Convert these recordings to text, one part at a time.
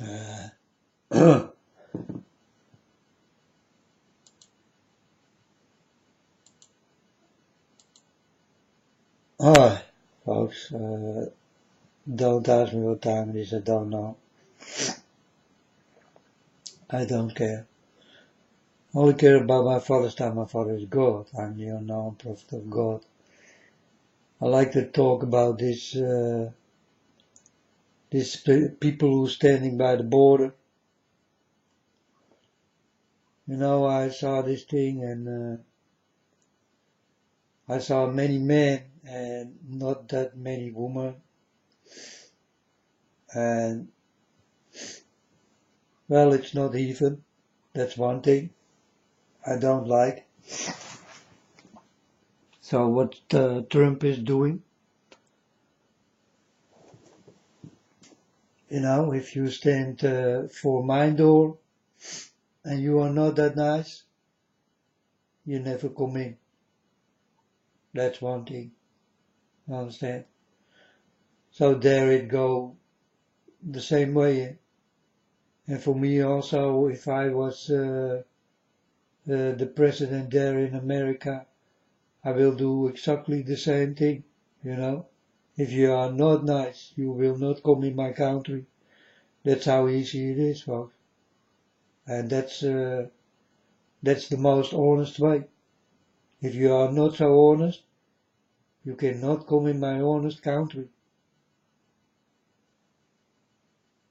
Hi, folks. Don't ask me what time it is. I don't know. I don't care. I only care about my Father's time. My Father is God. I'm the unknown prophet of God. I like to talk about this people who are standing by the border. You know, I saw this thing and I saw many men and not that many women. And well, it's not even. That's one thing I don't like. So what Trump is doing, you know, if you stand for my door and you are not that nice, you never come in. That's one thing. Understand? So there it go the same way. And for me also, if I was the president there in America, I will do exactly the same thing, you know. If you are not nice, you will not come in my country. That's how easy it is, folks. And that's the most honest way. If you are not so honest, you cannot come in my honest country.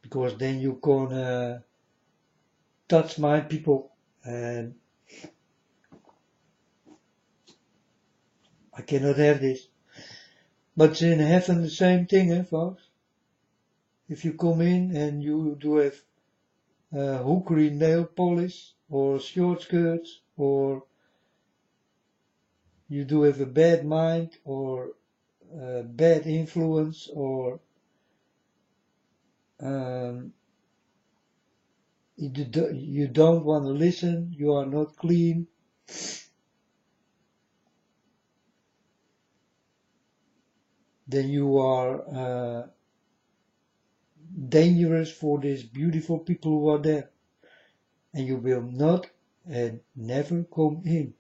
Because then you can touch my people and I cannot have this. But in heaven the same thing, folks. If you come in and you do have hookery nail polish or short skirts or you do have a bad mind or bad influence or you don't want to listen, you are not clean, then you are dangerous for these beautiful people who are there. And you will not and never come in.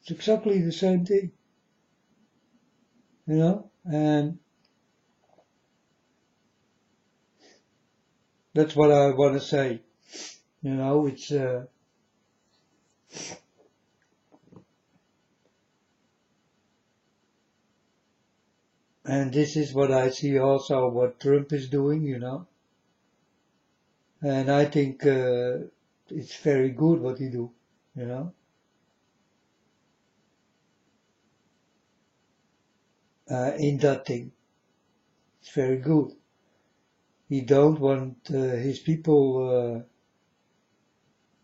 It's exactly the same thing. You know? And that's what I want to say. You know, it's and this is what I see also what Trump is doing, you know. And I think it's very good what he do, you know. In that thing. It's very good. He don't want his people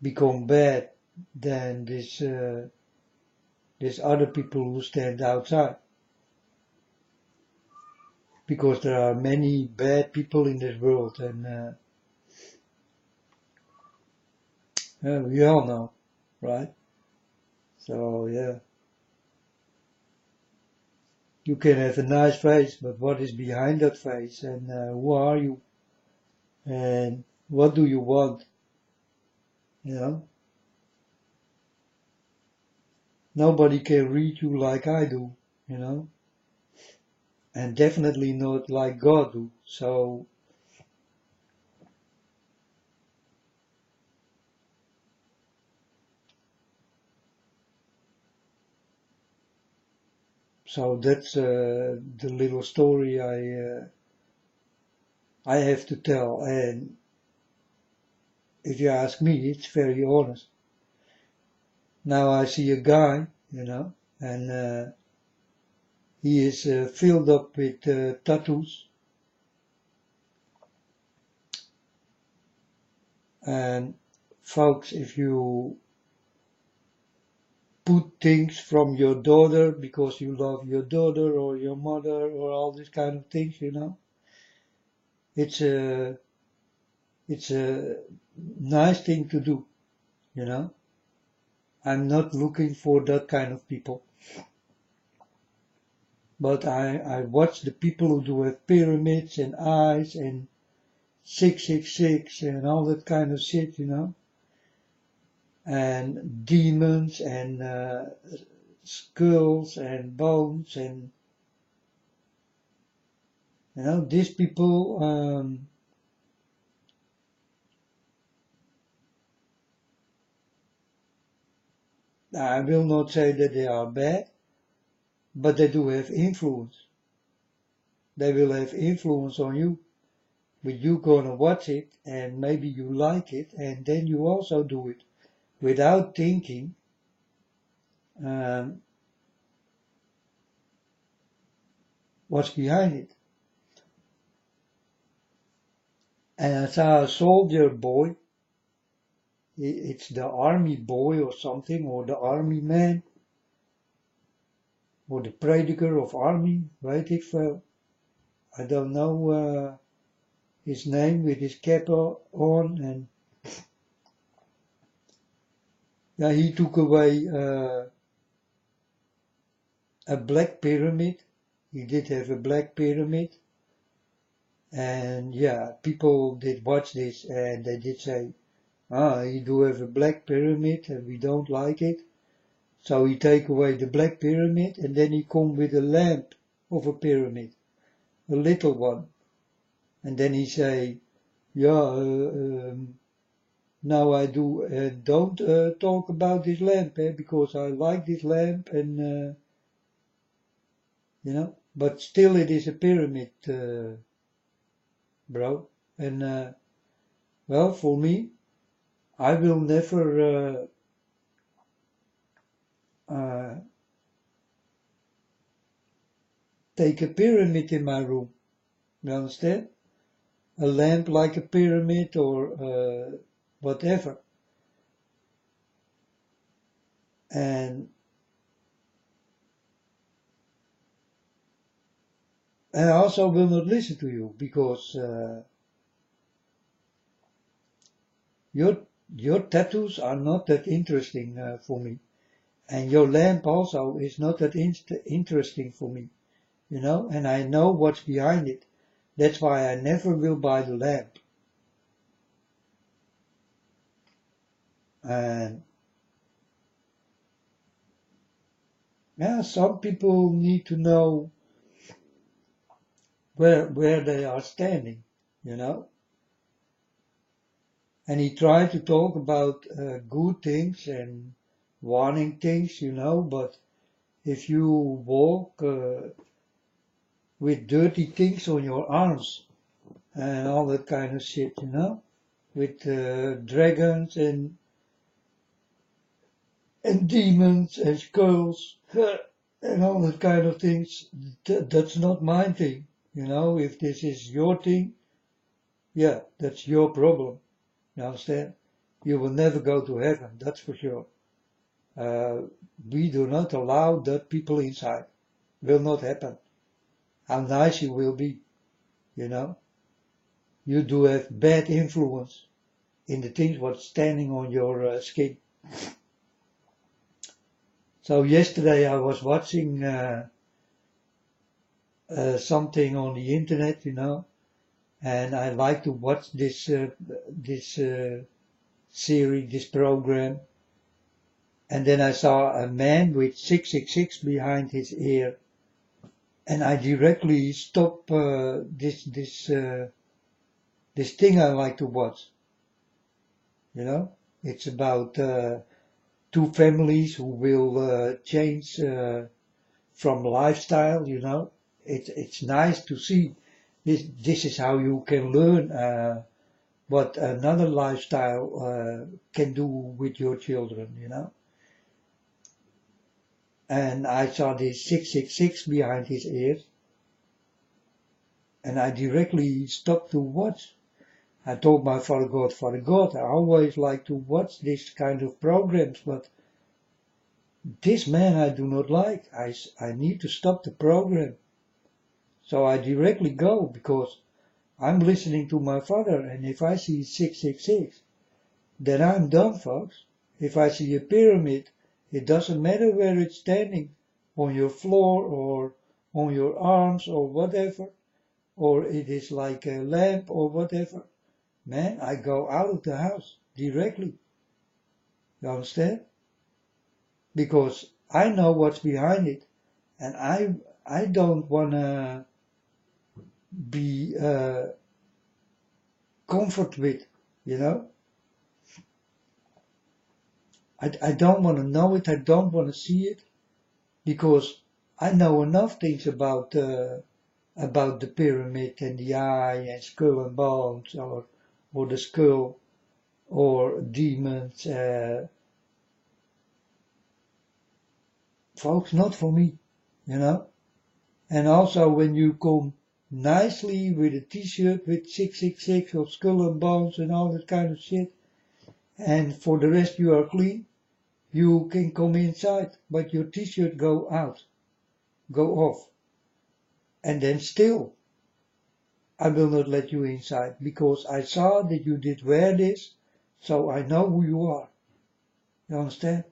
become bad than this other people who stand outside. Because there are many bad people in this world and we all know, right? So yeah, you can have a nice face, but what is behind that face and who are you and what do you want, you know? Nobody can read you like I do, you know? And definitely not like God do, so that's the little story I have to tell, and if you ask me, it's very honest. Now I see a guy, you know, and he is filled up with tattoos, and folks, if you put things from your daughter because you love your daughter or your mother or all these kind of things, you know, it's a nice thing to do, you know. I'm not looking for that kind of people. But I watch the people who do have pyramids and eyes and 666 and all that kind of shit, and demons and skulls and bones and these people I will not say that they are bad, but they do have influence. They will have influence on you. But you gonna watch it and maybe you like it and then you also do it without thinking what's behind it. And I saw a soldier boy, it's the army boy or something, or the army man, or the prediker of army, weet ik veel. I don't know his name with his cap on, and yeah, he took away a black pyramid. He did have a black pyramid, and yeah, people did watch this and they did say, he do have a black pyramid and we don't like it. So he take away the black pyramid and then he come with a lamp of a pyramid, a little one. And then he say, now I don't talk about this lamp, because I like this lamp and, but still it is a pyramid, bro. And, well, for me, I will never take a pyramid in my room. You understand? A lamp like a pyramid or whatever. And I also will not listen to you because your tattoos are not that interesting for me. And your lamp also is not that interesting for me, and I know what's behind it. That's why I never will buy the lamp. And yeah, some people need to know where they are standing, And he tried to talk about good things and warning things, but if you walk with dirty things on your arms and all that kind of shit, with dragons and demons and skulls and all that kind of things, that's not my thing, if this is your thing, yeah, that's your problem, you understand? You will never go to heaven, that's for sure. We do not allow that people inside, will not happen. How nice you will be, You do have bad influence in the things what's standing on your skin. So yesterday I was watching something on the internet, and I like to watch this series, this program. And then I saw a man with 666 behind his ear. And I directly stopped this thing I like to watch. It's about two families who will change from lifestyle, It's nice to see. This is how you can learn what another lifestyle can do with your children, And I saw this 666 behind his ears. And I directly stopped to watch. I told my Father God, I always like to watch this kind of programs, but this man I do not like. I need to stop the program. So I directly go because I'm listening to my Father, and if I see 666, then I'm done, folks. If I see a pyramid, it doesn't matter where it's standing, on your floor or on your arms or whatever, or it is like a lamp or whatever. man, I go out of the house directly. You understand? Because I know what's behind it, and I don't wanna be comfort with, you know. I don't want to know it. I don't want to see it, because I know enough things about the pyramid and the eye and skull and bones, or the skull, or demons. Folks, not for me, you know. And also when you come nicely with a t-shirt with 666 or skull and bones and all that kind of shit, and for the rest you are clean, you can come inside, but your t-shirt go off. And then still, I will not let you inside, because I saw that you did wear this, so I know who you are. You understand?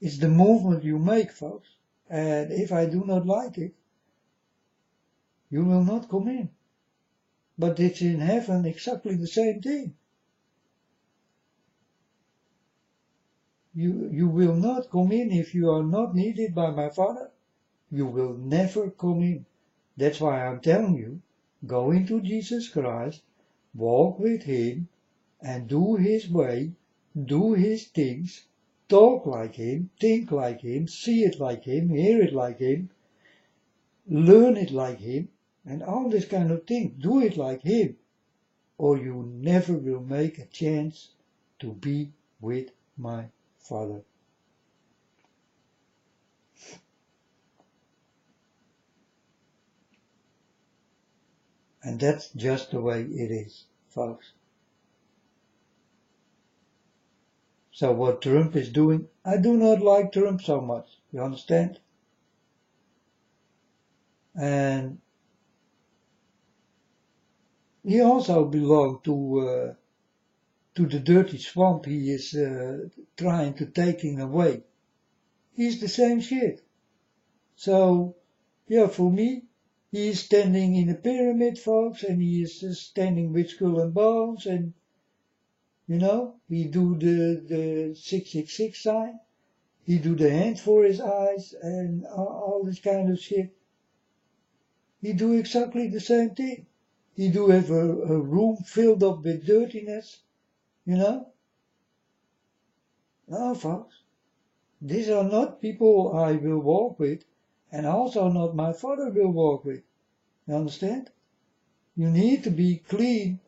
It's the movement you make, folks. And if I do not like it, you will not come in. But it's in heaven exactly the same thing. You will not come in if you are not needed by my Father. You will never come in. That's why I'm telling you, go into Jesus Christ, walk with Him, and do His way, do His things, talk like Him, think like Him, see it like Him, hear it like Him, learn it like Him, and all this kind of thing. Do it like Him, or you never will make a chance to be with my Father. And that's just the way it is, folks. So what Trump is doing, I do not like Trump so much, you understand? And he also belonged to the dirty swamp he is trying to taking away. He's the same shit. So, yeah, for me, he is standing in a pyramid, folks, and he is standing with skull and bones, and, you know, he do the 666 sign, he do the hand for his eyes, and all this kind of shit. He do exactly the same thing. He do have a room filled up with dirtiness, you know. No, folks, these are not people I will walk with, and also not my Father will walk with. You understand? You need to be clean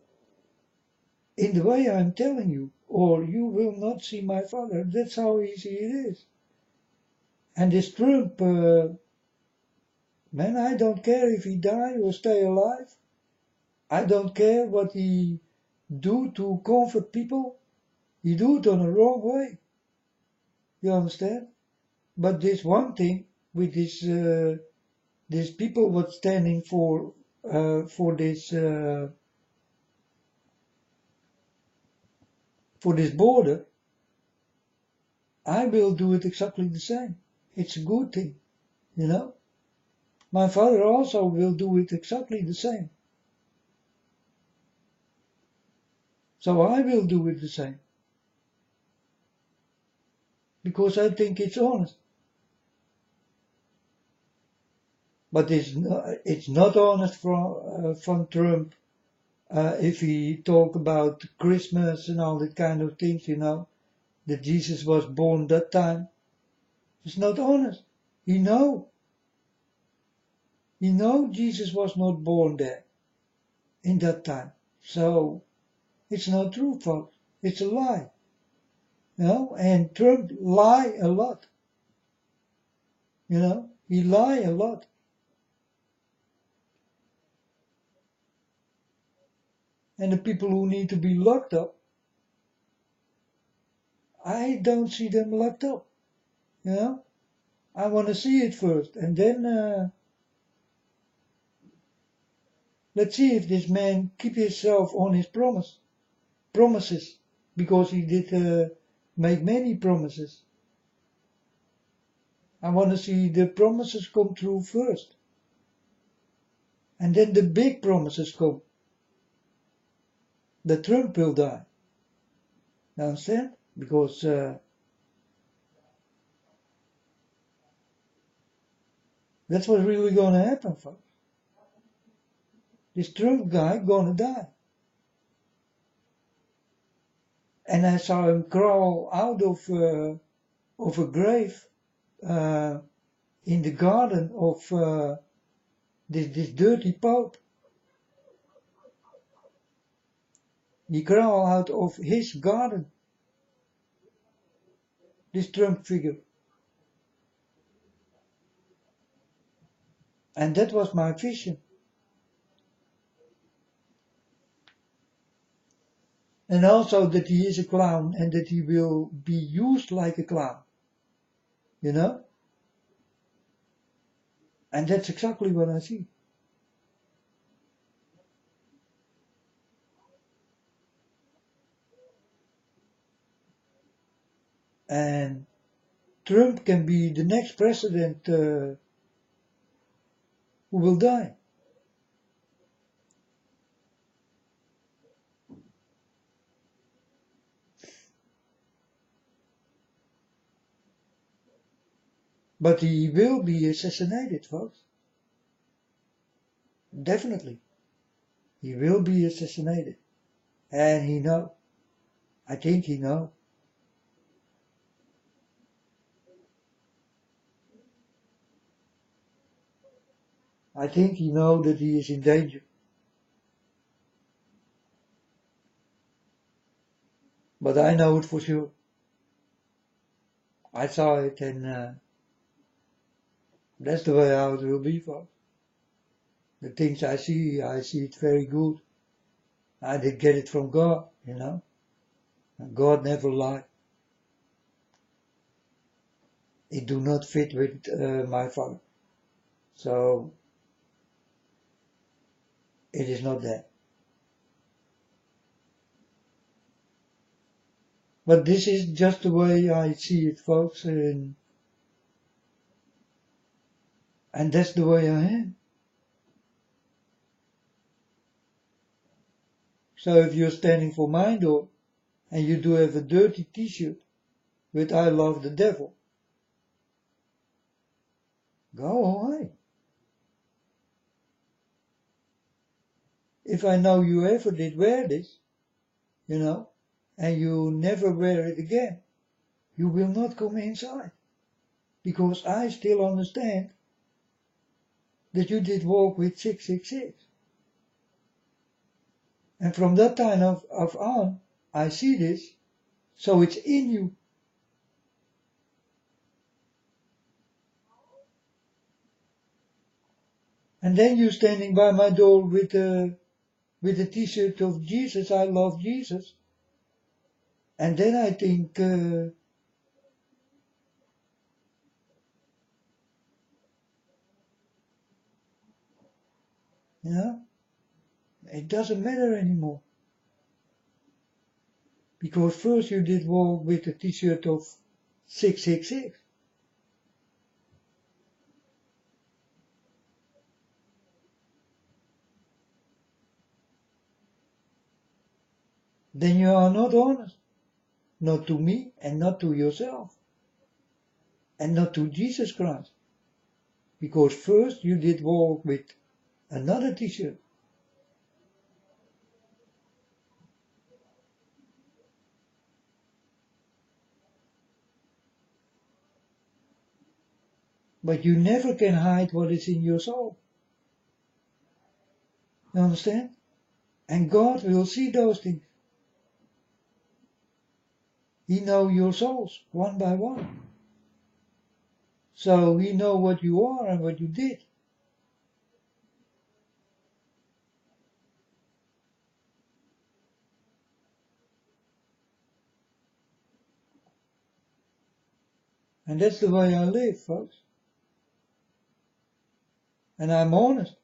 in the way I'm telling you, or you will not see my Father. That's how easy it is. And this Trump, man, I don't care if he die or stay alive. I don't care what he do to comfort people. He do it on a wrong way. You understand? But this one thing with this people what standing for this border, I will do it exactly the same. It's a good thing, you know. My Father also will do it exactly the same. So I will do it the same. Because I think it's honest. But it's not honest from Trump if he talk about Christmas and all that kind of things, you know, that Jesus was born that time. It's not honest. He know Jesus was not born there in that time. So it's not true, folks. It's a lie. You know, and Trump lie a lot. You know, he lie a lot. And the people who need to be locked up, I don't see them locked up. You know, I want to see it first, and then let's see if this man keep himself on his promises, because he did make many promises. I want to see the promises come true first. And then the big promises come. That Trump will die. You understand? Because that's what's really gonna happen, folks. This Trump guy gonna die. And I saw him crawl out of a grave in the garden of this dirty Pope. He crawled out of his garden, this Trump figure. And that was my vision. And also that he is a clown and that he will be used like a clown. You know? And that's exactly what I see. And Trump can be the next president who will die. But he will be assassinated, folks. Definitely. He will be assassinated. And he knows. I think he knows. I think he knows that he is in danger. But I know it for sure. I saw it and that's the way how it will be, folks. The things I see it very good. I did get it from God, you know. And God never lied. It do not fit with my father. So, it is not that. But this is just the way I see it, folks, and that's the way I am. So if you're standing for my door, and you do have a dirty t-shirt with I love the devil, go away. If I know you ever did wear this, you know, and you never wear it again, you will not come inside. Because I still understand that you did walk with 666. And from that time of on, I see this, so it's in you. And then you standing by my door with a t-shirt of Jesus, I love Jesus. And then I think, it doesn't matter anymore. Because first you did walk with a t-shirt of 666. Then you are not honest. Not to me and not to yourself. And not to Jesus Christ. Because first you did walk with another t-shirt. But you never can hide what is in your soul. You understand? And God will see those things. He knows your souls one by one. So he knows what you are and what you did. And that's the way I live, folks. And I'm honest.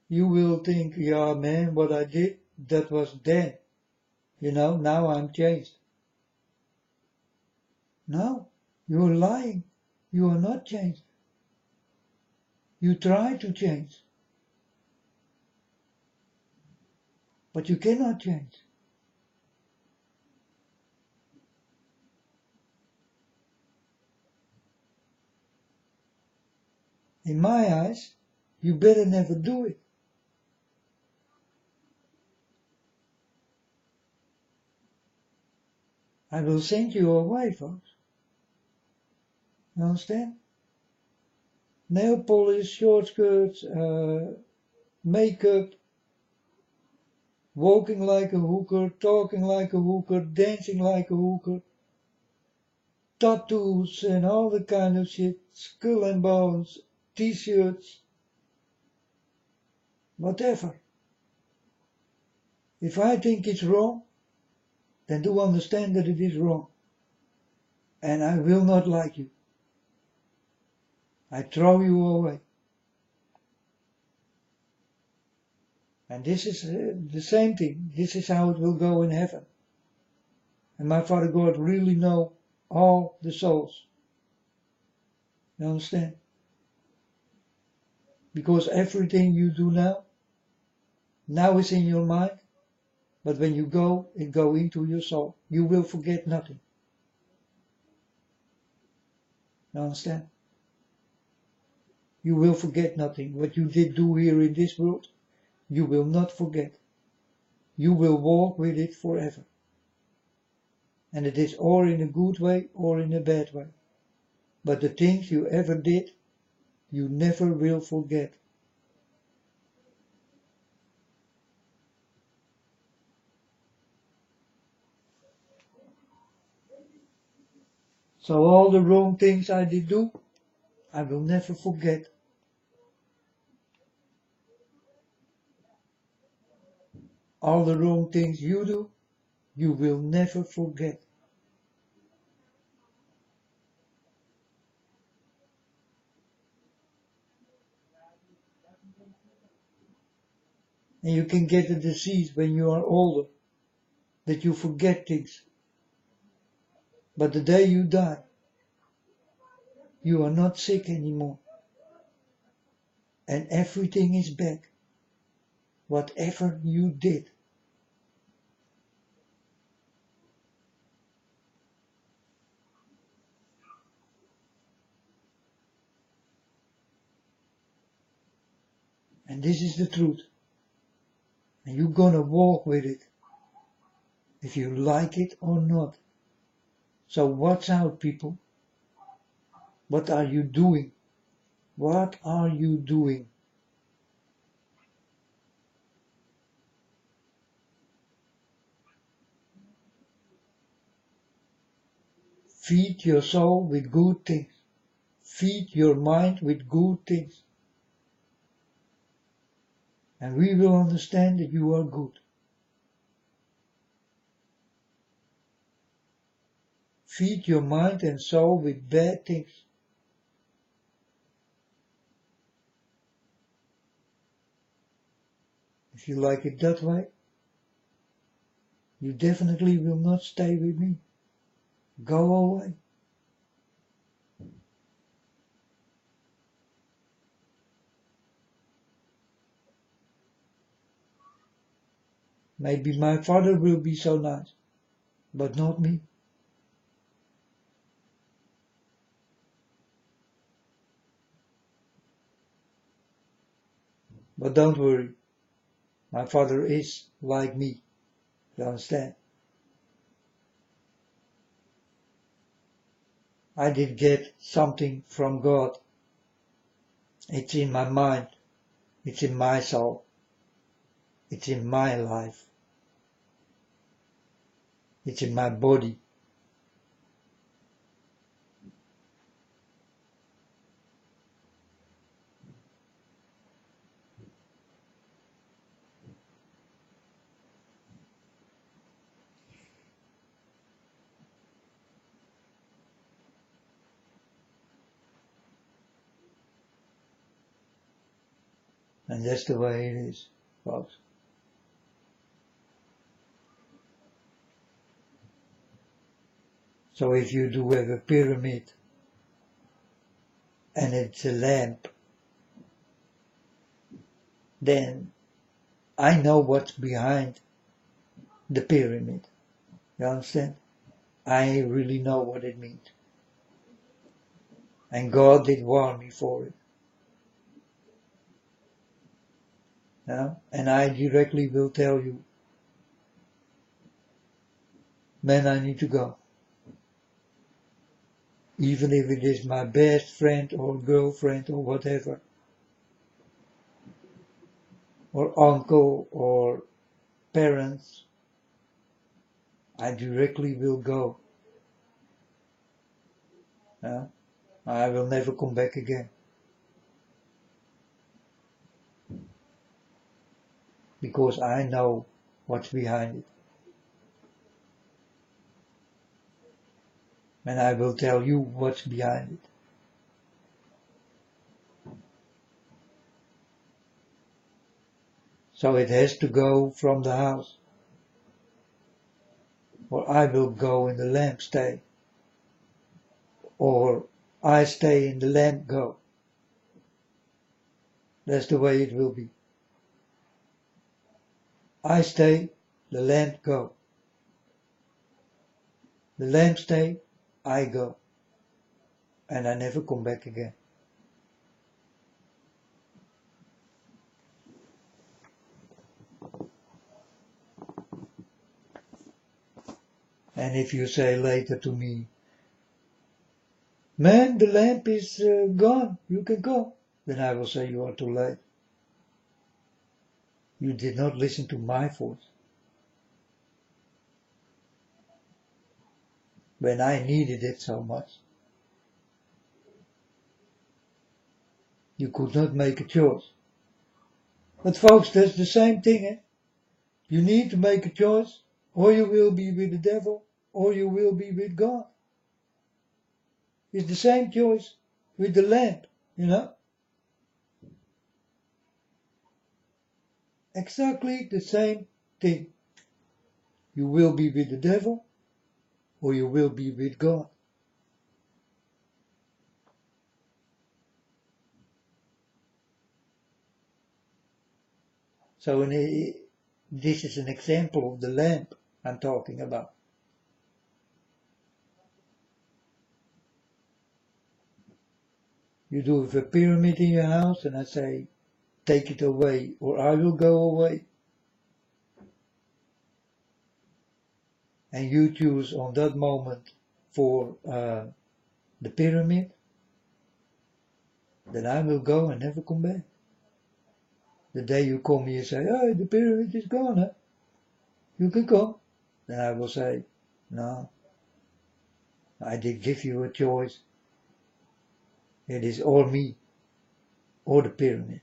You will think, yeah man, what I did, that was then. Now I'm changed. No, you are lying. You are not changed. You try to change, but you cannot change. In my eyes, you better never do it. I will send you away, folks. You understand? Nail polish, short skirts, makeup, walking like a hooker, talking like a hooker, dancing like a hooker, tattoos and all the kind of shit, skull and bones, t-shirts, whatever. If I think it's wrong, then do understand that it is wrong. And I will not like you. I throw you away. And this is the same thing. This is how it will go in heaven. And my Father God really know all the souls. You understand? Because everything you do now is in your mind. But when you go, it go into your soul. You will forget nothing. You understand? You will forget nothing. What you did do here in this world, you will not forget. You will walk with it forever. And it is or in a good way or in a bad way. But the things you ever did, you never will forget. So all the wrong things I did do, I will never forget. All the wrong things you do, you will never forget. And you can get a disease when you are older, that you forget things. But the day you die, you are not sick anymore. And everything is back. Whatever you did. And this is the truth. And you're gonna walk with it. If you like it or not. So watch out, people. What are you doing? What are you doing? Feed your soul with good things. Feed your mind with good things. And we will understand that you are good. Feed your mind and soul with bad things. If you like it that way, you definitely will not stay with me. Go away. Maybe my father will be so nice, but not me. But don't worry, my father is like me, you understand? I did get something from God. It's in my mind, it's in my soul, it's in my life, it's in my body. And that's the way it is, folks. So if you do have a pyramid and it's a lamp, then I know what's behind the pyramid. You understand? I really know what it means. And God did warn me for it. Yeah? And I directly will tell you, man, I need to go. Even if it is my best friend or girlfriend or whatever, or uncle or parents, I directly will go. Yeah? I will never come back again. Because I know what's behind it. And I will tell you what's behind it. So it has to go from the house. Or I will go and the lamp stay. Or I stay and the lamp go. That's the way it will be. I stay, the lamp go. The lamp stay, I go. And I never come back again. And if you say later to me, man, the lamp is gone, you can go. Then I will say you are too late. You did not listen to my voice. When I needed it so much. You could not make a choice. But folks, that's the same thing. Eh? You need to make a choice, or you will be with the devil, or you will be with God. It's the same choice with the lamp, you know. Exactly the same thing. You will be with the devil, or you will be with God. So this is an example of the lamp I'm talking about. You do have a pyramid in your house and I say, take it away or I will go away. And you choose on that moment for the pyramid, then I will go and never come back. The day you call me and say, oh, the pyramid is gone, huh? You can come. Then I will say, no, I did give you a choice. It is or me or the pyramid.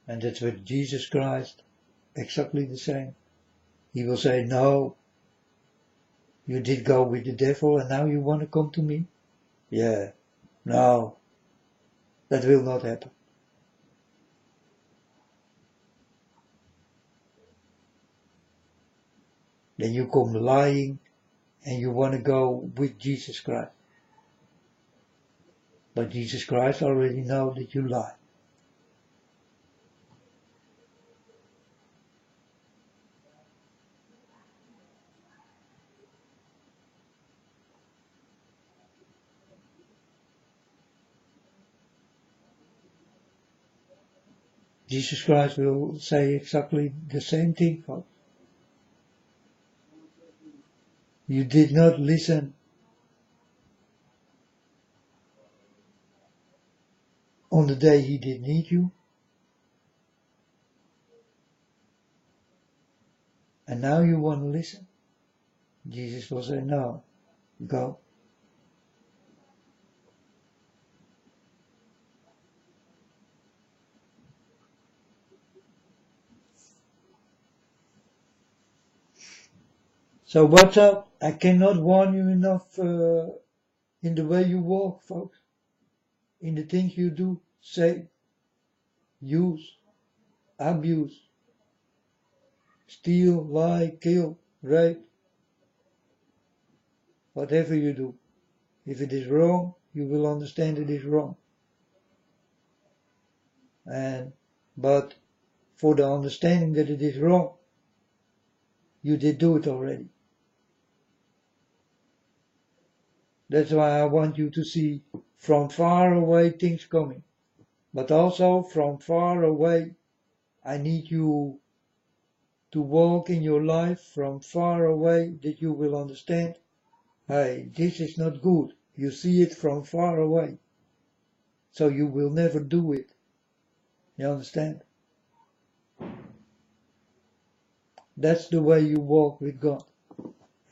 And that's with Jesus Christ, exactly the same. He will say, no, you did go with the devil and now you want to come to me? Yeah, no, that will not happen. Then you come lying and you want to go with Jesus Christ. But Jesus Christ already knows that you lie. Jesus Christ will say exactly the same thing, folks. You did not listen on the day he did need you. And now you want to listen? Jesus will say, no, go. So what's up? I cannot warn you enough in the way you walk, folks. In the things you do, say, use. abuse, steal, lie, kill, rape, whatever you do. If it is wrong, you will understand it is wrong. But for the understanding that it is wrong, you did do it already. That's why I want you to see from far away things coming. But also from far away, I need you to walk in your life from far away that you will understand, hey, this is not good. You see it from far away. So you will never do it. You understand? That's the way you walk with God.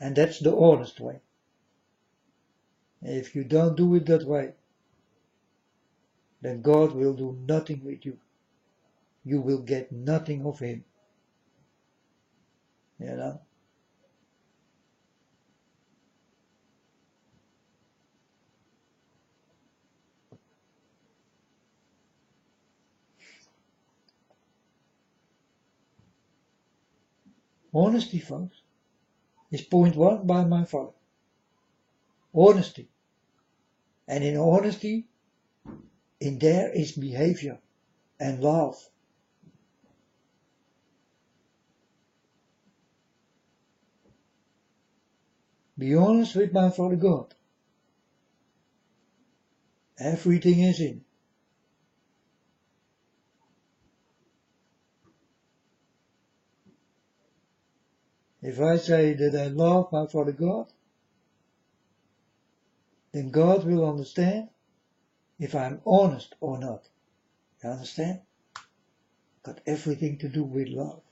And that's the honest way. If you don't do it that way, then God will do nothing with you. You will get nothing of Him. You know? Honesty, folks, is point one by my father. Honesty. And in honesty, in there is behavior and love. Be honest with my Father God. Everything is in. If I say that I love my Father God, then God will understand if I'm honest or not. You understand? Got everything to do with love.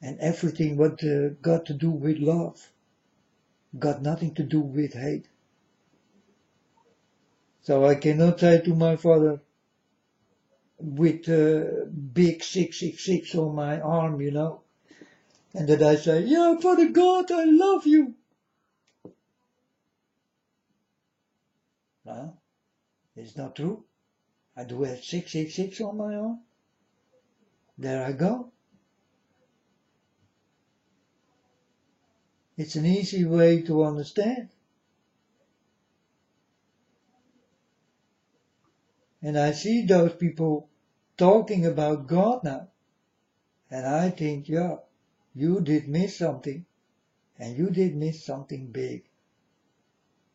And everything what got to do with love got nothing to do with hate. So I cannot say to my Father with big 666 on my arm, you know, and that I say, yeah, Father God, I love you. No, it's not true. I do have 666 on my arm. There I go. It's an easy way to understand. And I see those people talking about God now. And I think, yeah, you did miss something. And you did miss something big.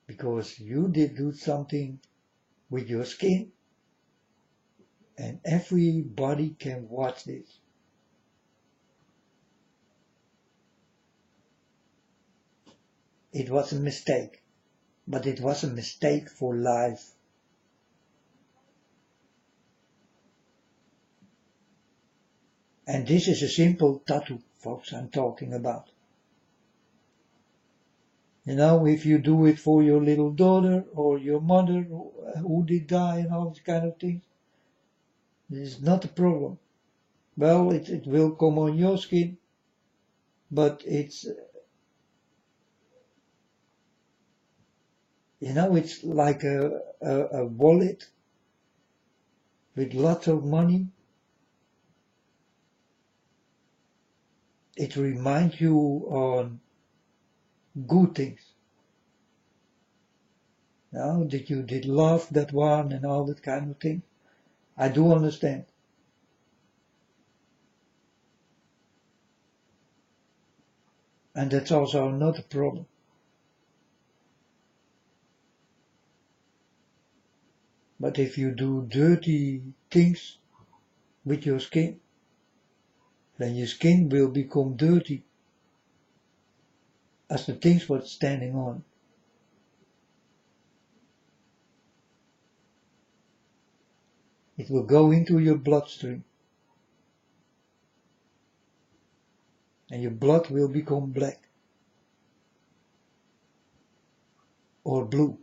Because you did do something with your skin. And everybody can watch this. It was a mistake. But it was a mistake for life. And this is a simple tattoo, folks, I'm talking about. You know, if you do it for your little daughter or your mother who did die and all these kind of things, this is not a problem. Well, it will come on your skin, but it's, you know, it's like a wallet with lots of money. It reminds you on good things. Now that you did love that one and all that kind of thing. I do understand. And that's also not a problem. But if you do dirty things with your skin, then your skin will become dirty as the things what's standing on. It will go into your bloodstream. And your blood will become black. Or blue.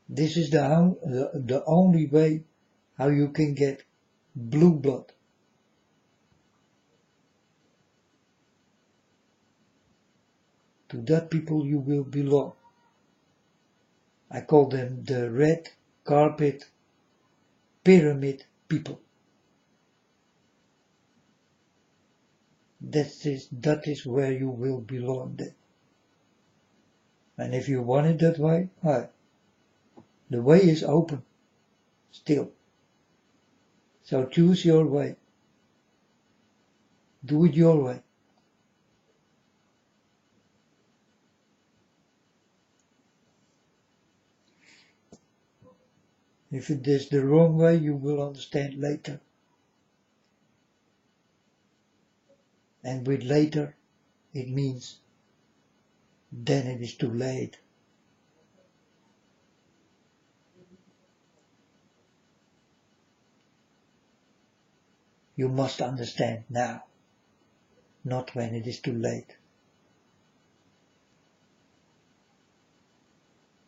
This is the only way how you can get blue blood. To that people you will belong. I call them the red carpet pyramid people. That is where you will belong then. And if you want it that way, the way is open still. So choose your way. Do it your way. If it is the wrong way, you will understand later. And with later, it means then it is too late. You must understand now, not when it is too late.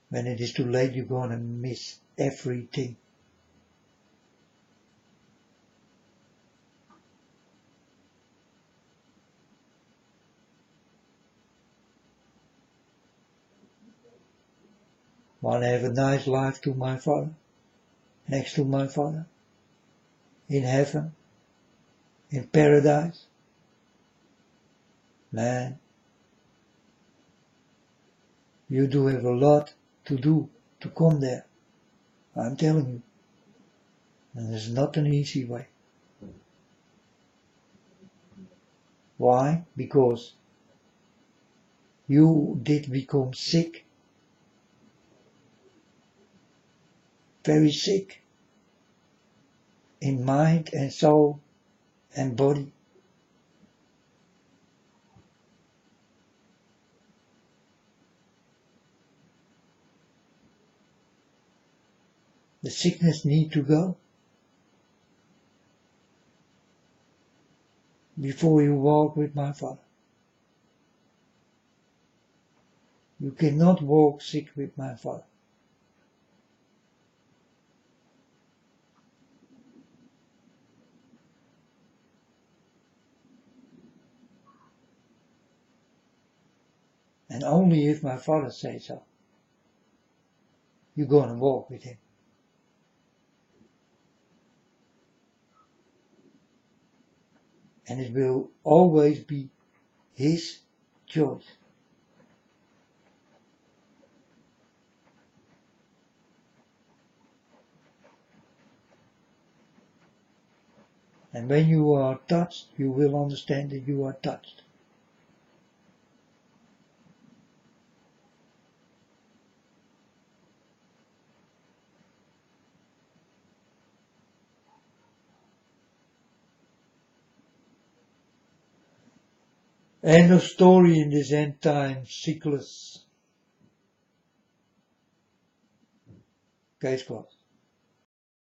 When it is too late, you're gonna miss everything. Want to have a nice life to my Father, next to my Father, in heaven, in paradise. Man, you do have a lot to do to come there. I'm telling you. And it's not an easy way. Why? Because you did become sick. Very sick. In mind and soul and body. The sickness need to go before you walk with my Father. You cannot walk sick with my Father. And only if my Father says so, you're gonna walk with him. And it will always be his choice. And when you are touched, you will understand that you are touched. End of story in this end time cyclus. Kees Klas.